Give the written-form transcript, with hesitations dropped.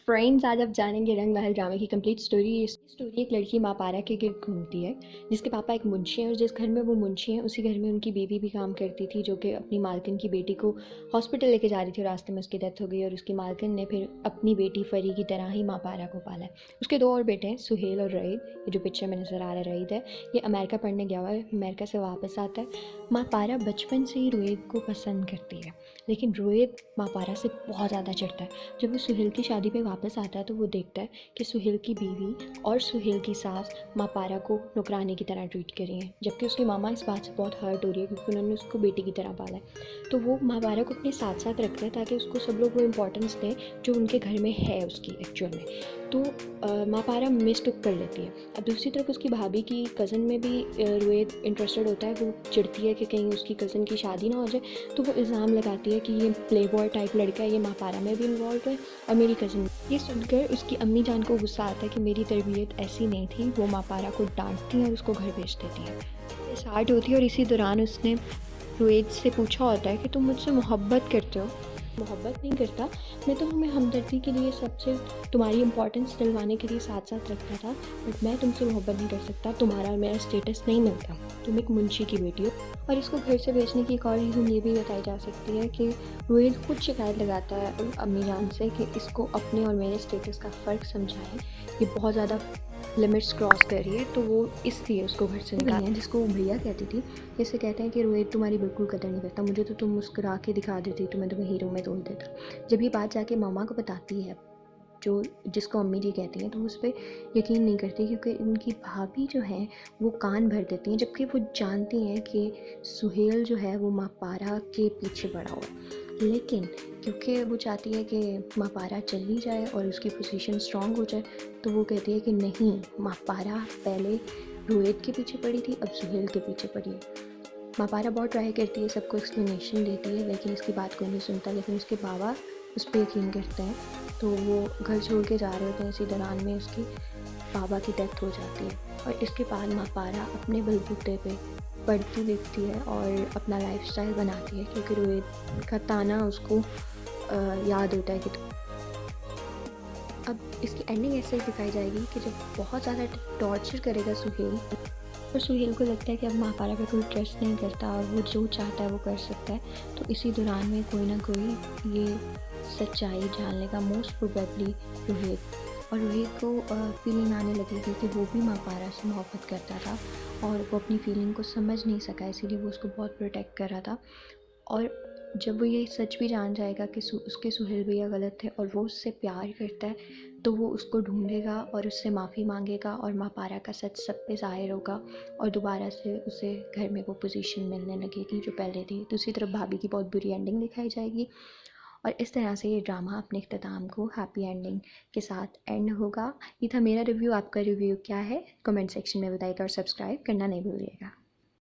Friends, आज आप जानेंगे रंग महल ड्रामे की कंप्लीट स्टोरी। ये स्टोरी एक लड़की माँ पारा के गिर्द घूमती है, जिसके पापा एक मुंशी हैं, और जिस घर में वो मुंशी हैं उसी घर में उनकी बीवी भी काम करती थी, जो कि अपनी मालकिन की बेटी को हॉस्पिटल लेके जा रही थी और रास्ते में उसकी डेथ हो गई। और उसकी मालकिन ने फिर अपनी बेटी परी की तरह ही माँ पारा को पाला है। उसके दो और बेटे हैं, सुहेल और रईद। ये जो पिक्चर में नज़र आ रहा है रईद है, ये अमेरिका पढ़ने गया हुआ है, अमेरिका से वापस आता है। माँ पारा बचपन से ही रोहित को पसंद करती है, लेकिन रोहित माँ पारा से बहुत ज़्यादा चिढ़ता है। जब वो सुहेल की शादी पे वापस आता है तो वो देखता है कि सुहेल की बीवी और सुहेल की सास माँ पारा को नौकरानी की तरह ट्रीट कर रही हैं, जबकि उसकी मामा इस बात से बहुत हर्ट हो रही है क्योंकि उन्होंने उसको बेटी की तरह पाला है। तो वो माँ पारा को अपने साथ साथ रखते हैं ताकि उसको सब लोग वो इम्पोर्टेंस दें जो उनके घर में है उसकी एक्चुअल में। तो माँ पारा मिसटुक कर लेती है। अब दूसरी तरफ उसकी भाभी की कज़न में भी रोहित इंटरेस्टेड होता है। वो चिढ़ती है कि कहीं उसकी कज़न की शादी ना हो जाए, तो वो इल्ज़ाम लगाती है कि ये प्ले बॉय टाइप लड़का है, ये माँ पारा में भी इन्वॉल्व है और मेरी कज़न। ये सुनकर उसकी अम्मी जान को गुस्सा आता है कि मेरी तरबियत ऐसी नहीं थी। वो माँ पारा को डांटती है और उसको घर भेज देती है। ये स्टार्ट होती है और इसी दौरान उसने रोहित से पूछा होता है कि तुम मुझसे मोहब्बत करते हो। मोहब्बत नहीं करता, मैं तो तुम्हें हमदर्दी के लिए सबसे तुम्हारी इंपॉर्टेंस दिलवाने के लिए साथ साथ रखता था, बट मैं तुमसे मोहब्बत नहीं कर सकता। तुम्हारा और मेरा स्टेटस नहीं मिलता, तुम एक मुंशी की बेटी हो। और इसको घर से भेजने की एक और रीज़न ये भी बताई जा सकती है कि रोहित खुद शिकायत लगाता है अम्मी जान से कि इसको अपने और मेरे स्टेटस का फ़र्क समझाएं, ये बहुत ज़्यादा लिमिट्स क्रॉस कर रही है। तो वो इसलिए उसको घर से निकाल है, जिसको वो भैया कहती थी। जैसे कहते हैं कि रोहित तुम्हारी बिल्कुल कदर नहीं करता, मुझे तो तुम मुस्कुरा के दिखा देती तो मैं तुम्हें हीरो में तोड़ देता। जब ये बात जाके मामा को बताती है, जो जिसको अम्मी जी कहती हैं, तो उस पर यकीन नहीं करती क्योंकि उनकी भाभी जो है वो कान भर देती हैं, जबकि वो जानती हैं कि सुहेल जो है वो माँ पारा के पीछे पड़ा हुआ है। लेकिन क्योंकि वो चाहती है कि माँ पारा चली जाए और उसकी पोजीशन स्ट्रांग हो जाए, तो वो कहती है कि नहीं, माँ पारा पहले रोहित के पीछे पड़ी थी, अब सुहेल के पीछे पड़ी है। माँ पारा बहुत ट्राई करती है, सबको एक्सप्लेनेशन देती है, लेकिन इसकी बात कोई नहीं सुनता। लेकिन उसके बाबा उस पर यकीन करते हैं, तो वो घर छोड़ के जा रहे होते हैं। इसी दौरान में उसकी बाबा की डेथ हो जाती है और इसके बाद माँ पारा अपने बलबूते पे पढ़ती लिखती है और अपना लाइफस्टाइल बनाती है, क्योंकि रोहित का ताना उसको याद होता है कि अब इसकी एंडिंग ऐसे दिखाई जाएगी कि जब बहुत ज़्यादा टॉर्चर करेगा सुहेल, और सुहेल को लगता है कि अब माँ पारा पे कोई ट्रस्ट नहीं करता और वो जो चाहता है वो कर सकता है, तो इसी दौरान में कोई ना कोई ये सच्चाई जान लेगा, मोस्ट प्रोबेबली रोहित। और रोहित को फीलिंग आने लगेगी कि वो भी माँ पारा से मोहब्बत करता था और वो अपनी फीलिंग को समझ नहीं सका, इसीलिए वो उसको बहुत प्रोटेक्ट कर रहा था। और जब वो ये सच भी जान जाएगा कि उसके सुहेल भैया गलत थे और वो उससे प्यार करता है, तो वो उसको ढूंढेगा और उससे माफ़ी मांगेगा और माँ पारा का सच सब पे ज़ाहिर होगा और दोबारा से उसे घर में वो पोजीशन मिलने लगेगी जो पहले थी। दूसरी तरफ भाभी की बहुत बुरी एंडिंग दिखाई जाएगी और इस तरह से ये ड्रामा अपने इख्तिताम को हैप्पी एंडिंग के साथ एंड होगा। ये था मेरा रिव्यू। आपका रिव्यू क्या है कमेंट सेक्शन में बताइएगा और सब्सक्राइब करना नहीं भूलिएगा।